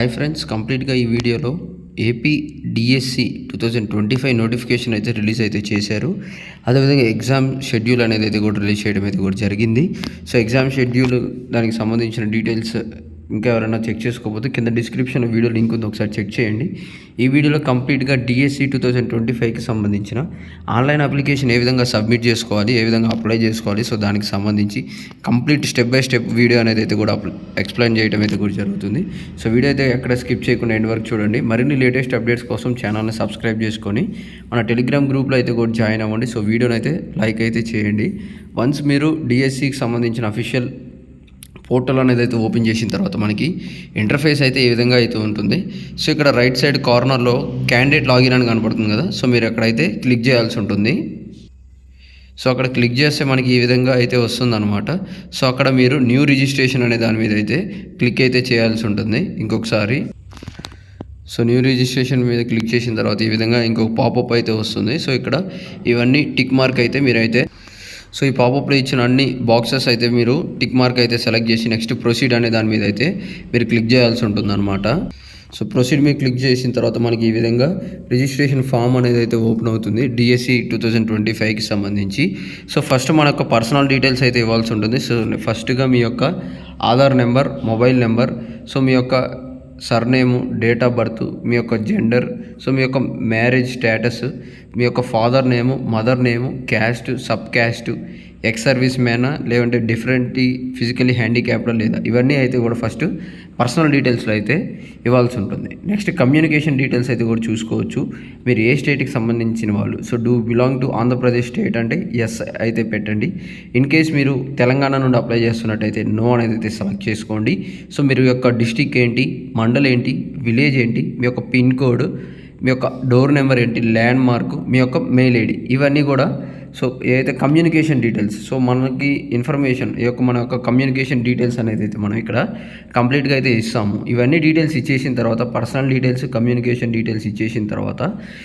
Hi friends, కంప్లీట్గా ఈ వీడియోలో ఏపీ డిఎస్సి 2025 నోటిఫికేషన్ అయితే రిలీజ్ అయితే చేశారు. అదేవిధంగా ఎగ్జామ్ షెడ్యూల్ అనేది అయితే కూడా రిలీజ్ చేయడం అయితే కూడా జరిగింది. సో ఎగ్జామ్ షెడ్యూల్ దానికి సంబంధించిన డీటెయిల్స్ ఇంకా ఎవరైనా చెక్ చేసుకోకపోతే కింద డిస్క్రిప్షన్ వీడియో లింక్ ఉంది, ఒకసారి చెక్ చేయండి. ఈ వీడియోలో కంప్లీట్గా డిఎస్సి 2025కి సంబంధించిన ఆన్లైన్ అప్లికేషన్ ఏ విధంగా సబ్మిట్ చేసుకోవాలి, ఏ విధంగా అప్లై చేసుకోవాలి, సో దానికి సంబంధించి complete step by step video అనేది అయితే కూడా ఎక్స్ప్లెయిన్ చేయడం అయితే కూడా జరుగుతుంది. సో వీడియో అయితే ఎక్కడ స్కిప్ చేయకుండా ఎండ్ వరకు చూడండి. మరిన్ని లేటెస్ట్ అప్డేట్స్ కోసం ఛానల్ని సబ్స్క్రైబ్ చేసుకొని మన టెలిగ్రామ్ గ్రూప్లో అయితే కూడా జాయిన్ అవ్వండి. సో వీడియోని అయితే లైక్ అయితే చేయండి. వన్స్ మీరు డిఎస్సికి సంబంధించిన అఫీషియల్ పోర్టల్ అనేది అయితే ఓపెన్ చేసిన తర్వాత మనకి ఇంటర్ఫేస్ అయితే ఏ విధంగా అయితే ఉంటుంది. సో ఇక్కడ రైట్ సైడ్ కార్నర్లో క్యాండిడేట్ లాగిన్ అని కనపడుతుంది కదా, సో మీరు ఎక్కడైతే క్లిక్ చేయాల్సి ఉంటుంది. సో అక్కడ క్లిక్ చేస్తే మనకి ఈ విధంగా అయితే వస్తుందన్నమాట. సో అక్కడ మీరు న్యూ రిజిస్ట్రేషన్ అనే దాని మీద అయితే క్లిక్ అయితే చేయాల్సి ఉంటుంది ఇంకొకసారి. సో న్యూ రిజిస్ట్రేషన్ మీద క్లిక్ చేసిన తర్వాత ఈ విధంగా ఇంకొక పాపప్ అయితే వస్తుంది. సో ఇక్కడ ఇవన్నీ టిక్ మార్క్ అయితే మీరైతే సో ఈ పాపప్లో ఇచ్చిన అన్ని బాక్సెస్ అయితే మీరు టిక్ మార్క్ అయితే సెలెక్ట్ చేసి నెక్స్ట్ ప్రొసీడ్ అనే దాని మీద అయితే మీరు క్లిక్ చేయాల్సి ఉంటుంది అనమాట. సో ప్రొసీడ్ మీద క్లిక్ చేసిన తర్వాత మనకి ఈ విధంగా రిజిస్ట్రేషన్ ఫామ్ అనేది అయితే ఓపెన్ అవుతుంది డిఎస్సి 2025కి సంబంధించి. సో ఫస్ట్ మన యొక్క పర్సనల్ డీటెయిల్స్ అయితే ఇవ్వాల్సి ఉంటుంది. సో ఫస్ట్గా మీ యొక్క Aadhaar number, mobile number, so మీ యొక్క సర్నేము, డేట్ ఆఫ్ బర్త్, మీ యొక్క జెండర్, సో మీ యొక్క మ్యారేజ్ స్టేటస్, మీ యొక్క father name, mother name, caste, sub caste, ex service మ్యానా లేదంటే డిఫరెంట్లీ ఫిజికలీ హ్యాండిక్యాప్డా లేదా, ఇవన్నీ అయితే కూడా ఫస్ట్ పర్సనల్ డీటెయిల్స్లో అయితే ఇవ్వాల్సి ఉంటుంది. నెక్స్ట్ కమ్యూనికేషన్ డీటెయిల్స్ అయితే కూడా చూసుకోవచ్చు. మీరు ఏ స్టేట్కి సంబంధించిన వాళ్ళు, so do belong to Andhra Pradesh state అంటే ఎస్ అయితే పెట్టండి. ఇన్ కేస్ మీరు తెలంగాణ నుండి అప్లై చేస్తున్నట్టయితే నో అనేది అయితే సెలెక్ట్ చేసుకోండి. సో మీరు యొక్క డిస్టిక్ ఏంటి, మండల్ ఏంటి, విలేజ్ ఏంటి, మీ యొక్క పిన్ కోడ్, మీ యొక్క డోర్ నెంబర్ ఏంటి, ల్యాండ్ మార్క్, మీ యొక్క మెయిల్ ఐడి, ఇవన్నీ కూడా సో ఏదైతే కమ్యూనికేషన్ డీటెయిల్స్, సో మనకి ఇన్ఫర్మేషన్ మన యొక్క కమ్యూనికేషన్ డీటెయిల్స్ అనేది అయితే మనం ఇక్కడ కంప్లీట్గా అయితే ఇస్తాము. ఇవన్నీ డీటెయిల్స్ ఇచ్చేసిన తర్వాత పర్సనల్ డీటెయిల్స్, కమ్యూనికేషన్ డీటెయిల్స్ ఇచ్చేసిన తర్వాత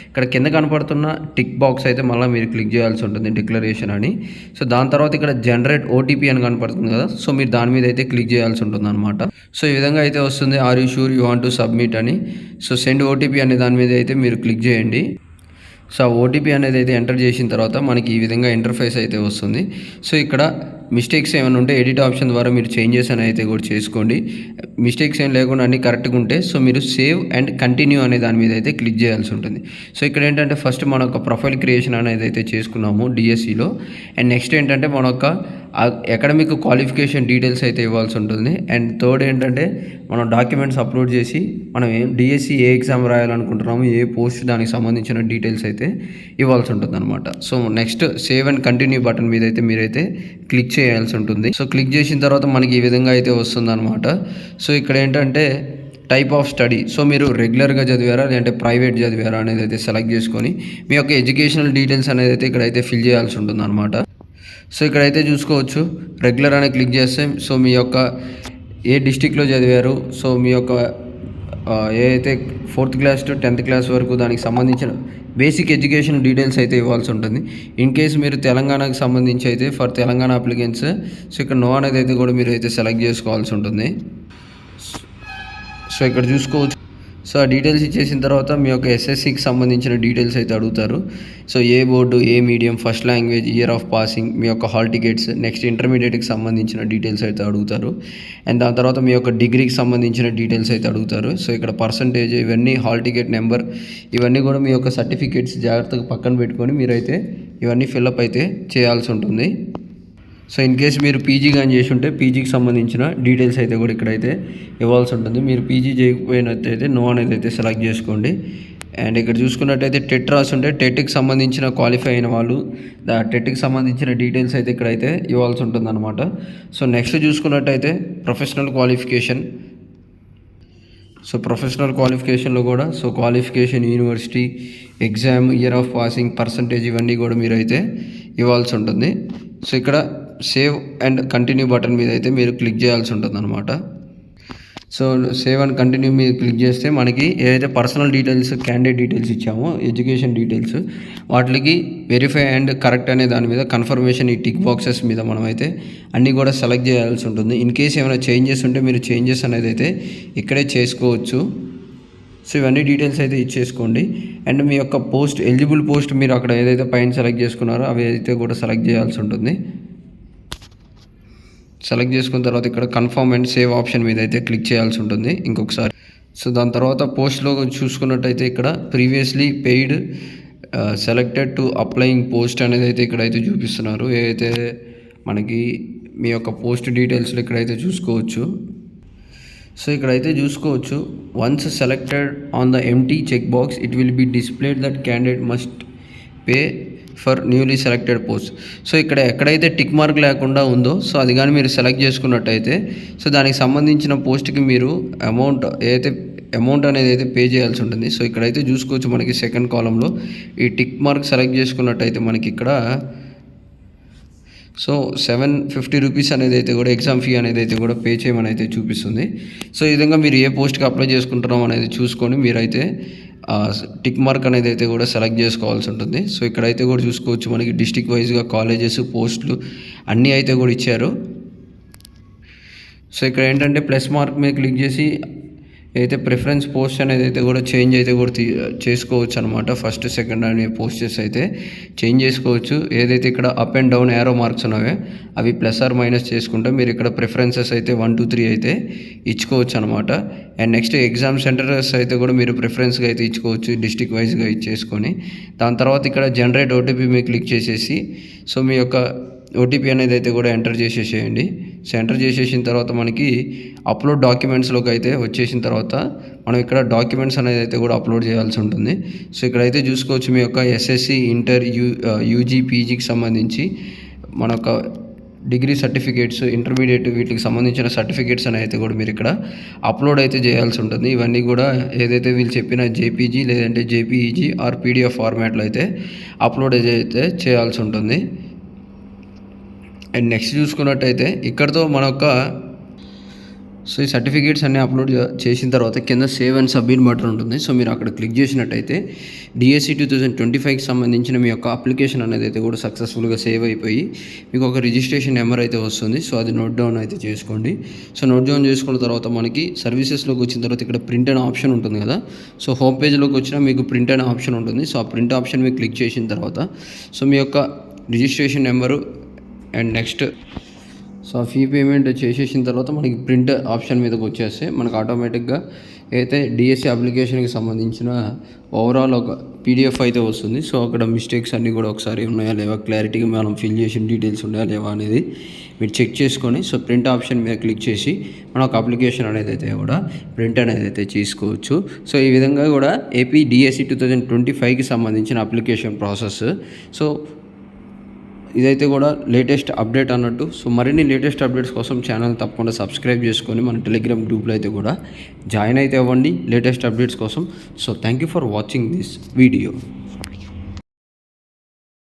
ఇక్కడ కింద కనపడుతున్న టిక్ బాక్స్ అయితే మళ్ళీ మీరు క్లిక్ చేయాల్సి ఉంటుంది, డిక్లరేషన్ అని. సో దాని తర్వాత ఇక్కడ జనరేట్ ఓటీపీ అని కనపడుతుంది కదా, సో మీరు దాని మీద అయితే క్లిక్ చేయాల్సి ఉంటుంది అనమాట. సో ఈ విధంగా అయితే వస్తుంది, are you sure you want to submit అని. సో సెండ్ ఓటీపీ అనే దాని మీద అయితే మీరు క్లిక్ చేయండి. సో ఆ ఓటీపీ అనేది అయితే ఎంటర్ చేసిన తర్వాత మనకి ఈ విధంగా ఇంటర్ఫేస్ అయితే వస్తుంది. సో ఇక్కడ మిస్టేక్స్ ఏమైనా ఉంటే ఎడిట్ ఆప్షన్ ద్వారా మీరు చేంజెస్ అని అయితే కూడా చేసుకోండి. మిస్టేక్స్ ఏం లేకుండా అన్నీ కరెక్ట్గా ఉంటే సో మీరు సేవ్ అండ్ కంటిన్యూ అనే దాని మీద అయితే క్లిక్ చేయాల్సి ఉంటుంది. సో ఇక్కడ ఏంటంటే ఫస్ట్ మన యొక్క ప్రొఫైల్ క్రియేషన్ అనేది అయితే చేసుకున్నాము డిఎస్సిలో. అండ్ నెక్స్ట్ ఏంటంటే మన యొక్క అకాడమిక్ క్వాలిఫికేషన్ డీటెయిల్స్ అయితే ఇవ్వాల్సి ఉంటుంది. అండ్ థర్డ్ ఏంటంటే మనం డాక్యుమెంట్స్ అప్లోడ్ చేసి మనం డిఎస్సి ఏ ఎగ్జామ్ రాయాలనుకుంటున్నాము, ఏ పోస్ట్, దానికి సంబంధించిన డీటెయిల్స్ అయితే ఇవ్వాల్సి ఉంటుంది అనమాట. So next save and continue button మీద అయితే మీరైతే క్లిక్ చేయాల్సి ఉంటుంది. సో క్లిక్ చేసిన తర్వాత మనకి ఈ విధంగా అయితే వస్తుంది అనమాట. సో ఇక్కడ ఏంటంటే టైప్ ఆఫ్ స్టడీ, సో మీరు రెగ్యులర్గా చదివారా లేదంటే ప్రైవేట్ చదివారా అనేది అయితే సెలెక్ట్ చేసుకొని మీ యొక్క ఎడ్యుకేషనల్ డీటెయిల్స్ అనేది అయితే ఇక్కడైతే ఫిల్ చేయాల్సి ఉంటుంది అనమాట. సో ఇక్కడైతే చూసుకోవచ్చు, రెగ్యులర్ అని క్లిక్ చేస్తే సో మీ యొక్క ఏ డిస్టిక్లో చదివారు, సో మీ యొక్క ఏదైతే 4th class to 10th class వరకు దానికి సంబంధించిన బేసిక్ ఎడ్యుకేషన్ డీటెయిల్స్ అయితే ఇవ్వాల్సి ఉంటుంది. ఇన్ కేస్ మీరు తెలంగాణకు సంబంధించి అయితే ఫర్ తెలంగాణ అప్లికెంట్స్, సో ఇక్కడ నో అనేది అయితే కూడా మీరు అయితే సెలెక్ట్ చేసుకోవాల్సి ఉంటుంది. సో ఇక్కడ చూసుకోవచ్చు. సో ఆ డీటెయిల్స్ ఇచ్చేసిన తర్వాత మీ యొక్క ఎస్ఎస్సికి సంబంధించిన డీటెయిల్స్ అయితే అడుగుతారు. సో ఏ బోర్డు, ఏ medium, first language, year of passing, మీ యొక్క హాల్ టికెట్స్, నెక్స్ట్ ఇంటర్మీడియట్కి సంబంధించిన డీటెయిల్స్ అయితే అడుగుతారు. అండ్ దాని తర్వాత మీ యొక్క డిగ్రీకి సంబంధించిన డీటెయిల్స్ అయితే అడుగుతారు. సో ఇక్కడ పర్సంటేజ్, ఇవన్నీ హాల్ టికెట్ నెంబర్, ఇవన్నీ కూడా మీ యొక్క సర్టిఫికేట్స్ జాగ్రత్తగా పక్కన పెట్టుకొని మీరైతే ఇవన్నీ ఫిల్అప్ అయితే చేయాల్సి ఉంటుంది. సో ఇన్ కేస్ మీరు పీజీ కానీ చేసి ఉంటే పీజీకి సంబంధించిన డీటెయిల్స్ అయితే కూడా ఇక్కడైతే ఇవ్వాల్సి ఉంటుంది. మీరు పీజీ చేయకపోయినట్టయితే నో అనేది అయితే సెలెక్ట్ చేసుకోండి. అండ్ ఇక్కడ చూసుకున్నట్టయితే టెట్ రాసి ఉంటే టెట్కి సంబంధించిన క్వాలిఫై అయిన వాళ్ళు టెట్కి సంబంధించిన డీటెయిల్స్ అయితే ఇక్కడైతే ఇవ్వాల్సి ఉంటుంది అనమాట. సో నెక్స్ట్ చూసుకున్నట్టయితే ప్రొఫెషనల్ క్వాలిఫికేషన్. సో ప్రొఫెషనల్ క్వాలిఫికేషన్లో కూడా so qualification, university, exam, year of passing, percentage, ఇవన్నీ కూడా మీరైతే ఇవ్వాల్సి ఉంటుంది. సో ఇక్కడ సేవ్ అండ్ కంటిన్యూ బటన్ మీద అయితే మీరు క్లిక్ చేయాల్సి ఉంటుంది అనమాట. సో సేవ్ అండ్ కంటిన్యూ మీద క్లిక్ చేస్తే మనకి ఏదైతే పర్సనల్ డీటెయిల్స్, క్యాండిడేట్ డీటెయిల్స్ ఇచ్చామో, ఎడ్యుకేషన్ డీటెయిల్స్, వాటికి వెరిఫై అండ్ కరెక్ట్ అనే దాని మీద కన్ఫర్మేషన్ ఈ టిక్ బాక్సెస్ మీద మనమైతే అన్నీ కూడా సెలెక్ట్ చేయాల్సి ఉంటుంది. ఇన్ కేస్ ఏమైనా చేంజెస్ ఉంటే మీరు చేంజెస్ అనేది అయితే ఇక్కడే చేసుకోవచ్చు. సో ఇవన్నీ డీటెయిల్స్ అయితే ఇచ్చేసుకోండి. అండ్ మీ యొక్క పోస్ట్, ఎలిజిబుల్ పోస్ట్ మీరు అక్కడ ఏదైతే పైన సెలెక్ట్ చేసుకున్నారో అవి అయితే కూడా సెలెక్ట్ చేయాల్సి ఉంటుంది. సెలెక్ట్ చేసుకున్న తర్వాత ఇక్కడ కన్ఫర్మ్ అండ్ సేవ్ ఆప్షన్ మీద అయితే క్లిక్ చేయాల్సి ఉంటుంది ఇంకొకసారి. సో దాని తర్వాత పోస్ట్లో చూసుకున్నట్టయితే ఇక్కడ previously paid selected to applying post అనేది అయితే ఇక్కడైతే చూపిస్తున్నారు. ఏదైతే మనకి మీ యొక్క పోస్ట్ డీటెయిల్స్లో ఇక్కడైతే చూసుకోవచ్చు. సో ఇక్కడైతే చూసుకోవచ్చు, once selected on the empty check box it will be displayed that candidate must pay for newly selected post. So ఇక్కడ ఎక్కడైతే టిక్ మార్క్ లేకుండా ఉందో సో అది కానీ మీరు సెలెక్ట్ చేసుకున్నట్టయితే సో దానికి సంబంధించిన పోస్ట్కి మీరు అమౌంట్ అనేది అయితే పే చేయాల్సి ఉంటుంది. సో ఇక్కడైతే చూసుకోవచ్చు మనకి సెకండ్ కాలంలో ఈ టిక్ మార్క్ సెలెక్ట్ చేసుకున్నట్టయితే మనకి ఇక్కడ సో 750 రూపీస్ అనేది అయితే కూడా ఎగ్జామ్ ఫీ అనేది అయితే కూడా పే చేయమని అయితే చూపిస్తుంది. సో ఈ విధంగా మీరు ఏ పోస్ట్కి అప్లై చేసుకుంటున్నాం అనేది చూసుకొని మీరైతే టిక్ మార్క్ అనేది అయితే కూడా సెలెక్ట్ చేసుకోవాల్సి ఉంటుంది. సో ఇక్కడైతే కూడా చూసుకోవచ్చు మనకి డిస్టిక్ వైజ్గా కాలేజెస్, పోస్టులు అన్నీ అయితే కూడా ఇచ్చారు. సో ఇక్కడ ఏంటంటే ప్లస్ మార్క్ మీద క్లిక్ చేసి అయితే ప్రిఫరెన్స్ పోస్ట్ అనేది అయితే కూడా చేంజ్ అయితే కూడా చేసుకోవచ్చు అనమాట. ఫస్ట్, సెకండ్ అనే పోస్టెస్ అయితే చేంజ్ చేసుకోవచ్చు. ఏదైతే ఇక్కడ up and down arrow marks ఉన్నాయో అవి ప్లస్ ఆర్ మైనస్ చేసుకుంటే మీరు ఇక్కడ ప్రిఫరెన్సెస్ అయితే 1, 2, 3 అయితే ఇచ్చుకోవచ్చు అనమాట. అండ్ నెక్స్ట్ ఎగ్జామ్ సెంటర్స్ అయితే కూడా మీరు ప్రిఫరెన్స్గా అయితే ఇచ్చుకోవచ్చు, డిస్టిక్ వైజ్గా ఇచ్చేసుకొని. దాని తర్వాత ఇక్కడ జనరేట్ ఓటీపీ మీద క్లిక్ చేసేసి సో మీ యొక్క ఓటీపీ అనేది అయితే కూడా ఎంటర్ చేసేసేయండి. సో ఎంటర్ చేసేసిన తర్వాత మనకి అప్లోడ్ డాక్యుమెంట్స్లోకి అయితే వచ్చేసిన తర్వాత మనం ఇక్కడ డాక్యుమెంట్స్ అనేది అయితే కూడా అప్లోడ్ చేయాల్సి ఉంటుంది. సో ఇక్కడైతే చూసుకోవచ్చు మీ యొక్క ఎస్ఎస్సి, ఇంటర్, యూజీ, పీజీకి సంబంధించి మన యొక్క డిగ్రీ సర్టిఫికేట్స్, ఇంటర్మీడియట్ వీటికి సంబంధించిన సర్టిఫికేట్స్ అని అయితే కూడా మీరు ఇక్కడ అప్లోడ్ అయితే చేయాల్సి ఉంటుంది. ఇవన్నీ కూడా ఏదైతే వీళ్ళు చెప్పిన జేపీజీ లేదంటే జేపీఈజీ ఆర్ పీడిఎఫ్ ఫార్మాట్లో అయితే అప్లోడ్ అయితే చేయాల్సి ఉంటుంది. అండ్ నెక్స్ట్ చూసుకున్నట్టయితే ఇక్కడతో మన యొక్క సో ఈ సర్టిఫికేట్స్ అన్నీ అప్లోడ్ చేసిన తర్వాత కింద సేవ్ అండ్ సబ్మిట్ బటన్ ఉంటుంది. సో మీరు అక్కడ క్లిక్ చేసినట్టయితే డిఎస్సి 2025కి సంబంధించిన మీ యొక్క అప్లికేషన్ అనేది అయితే కూడా సక్సెస్ఫుల్గా సేవ్ అయిపోయి మీకు ఒక రిజిస్ట్రేషన్ నెంబర్ అయితే వస్తుంది. సో అది నోట్ డౌన్ అయితే చేసుకోండి. సో నోట్ డౌన్ చేసుకున్న తర్వాత మనకి సర్వీసెస్లోకి వచ్చిన తర్వాత ఇక్కడ ప్రింట్ అనే ఆప్షన్ ఉంటుంది కదా. సో హోమ్ పేజ్లోకి వచ్చినా మీకు ప్రింట్ అనే ఆప్షన్ ఉంటుంది. సో ఆ ప్రింట్ ఆప్షన్ మీద క్లిక్ చేసిన తర్వాత సో మీ యొక్క registration number and next so fee payment చేసేసిన తర్వాత మనకి ప్రింట్ ఆప్షన్ మీదకి వచ్చేస్తే మనకు ఆటోమేటిక్గా అయితే డిఎస్సి అప్లికేషన్కి సంబంధించిన ఓవరాల్ ఒక పీడిఎఫ్ అయితే వస్తుంది. సో అక్కడ మిస్టేక్స్ అన్నీ కూడా ఒకసారి ఉన్నాయా లేవా, క్లారిటీగా మనం ఫిల్ చేసిన డీటెయిల్స్ ఉన్నాయా లేవా అనేది మీరు చెక్ చేసుకొని సో ప్రింట్ ఆప్షన్ మీద క్లిక్ చేసి మన ఒక అప్లికేషన్ అనేది అయితే కూడా ప్రింట్ అనేది అయితే చేసుకోవచ్చు. సో ఈ విధంగా కూడా ఏపీ డిఎస్సి 2025కి సంబంధించిన అప్లికేషన్ ప్రాసెస్. సో ఇదైతే కూడా లేటెస్ట్ అప్డేట్ అన్నట్టు. సో మరిన్ని లేటెస్ట్ అప్డేట్స్ కోసం ఛానల్ తప్పకుండా సబ్స్క్రైబ్ చేసుకొని మన టెలిగ్రామ్ గ్రూప్లో అయితే కూడా జాయిన్ అయితే అవ్వండి లేటెస్ట్ అప్డేట్స్ కోసం. So thank you for watching this video.